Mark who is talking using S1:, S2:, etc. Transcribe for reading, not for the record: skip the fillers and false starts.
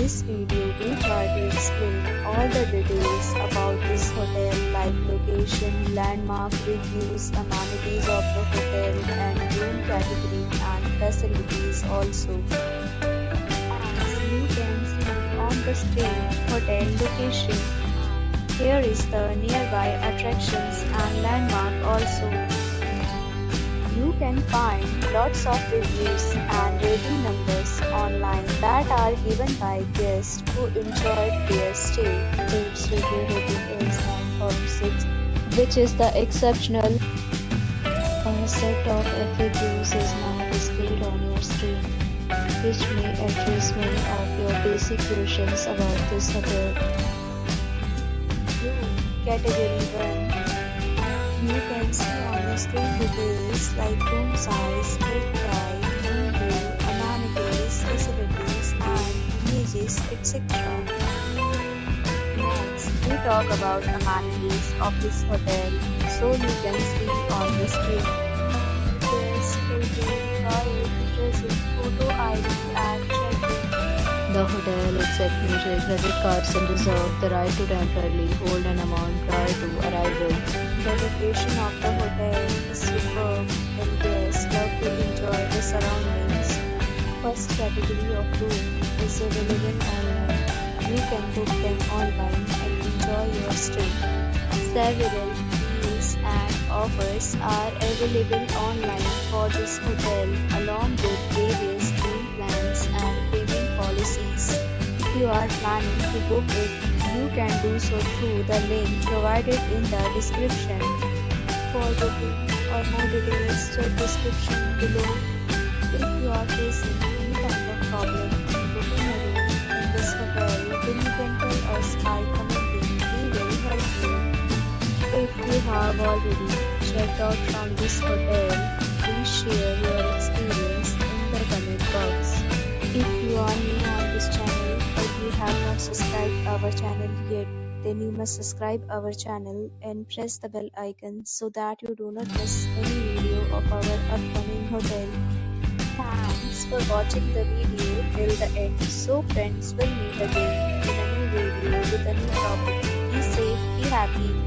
S1: this video we try to explain all the details about this hotel like location, landmark, reviews, amenities of the hotel and room category and facilities also. As you can see on the screen, hotel location. Here is the nearby attractions and landmark also. You can find lots of reviews and rating numbers online that are given by guests who enjoyed their stay. Its review rating is 9.6, which is the exceptional. A set of FAQs is now displayed on your screen, which may address many of your basic questions about this hotel. Category 1. You can see on the screen details like room size, bed type, room view, amenities, facilities, and images, etc. Next, we talk about amenities of this hotel, so you can see on the screen. Guests will be required to present photo ID at check-in. The hotel accepts major credit cards and reserves the right to temporarily hold an amount prior to arrival. The location of the hotel is superb and guests love to enjoy the surroundings. First category of room is available online. You can book them online and enjoy your stay. Several deals and offers are available online for this hotel along with various game plans and payment policies. If you are planning to book it, you can do so through the link provided in the description. For booking or more details, check description below. If you are facing any kind of problem booking a room in this hotel, then you can tell us by commenting. We will help you. If you have already checked out from this hotel, please share your experience in the comment box. If you are new on this channel or you have not subscribed our channel yet, then you must subscribe our channel and press the bell icon so that you do not miss any video of our upcoming hotel. Thanks for watching the video till the end. So friends, will meet again in a new video with a new topic. Be safe, be happy.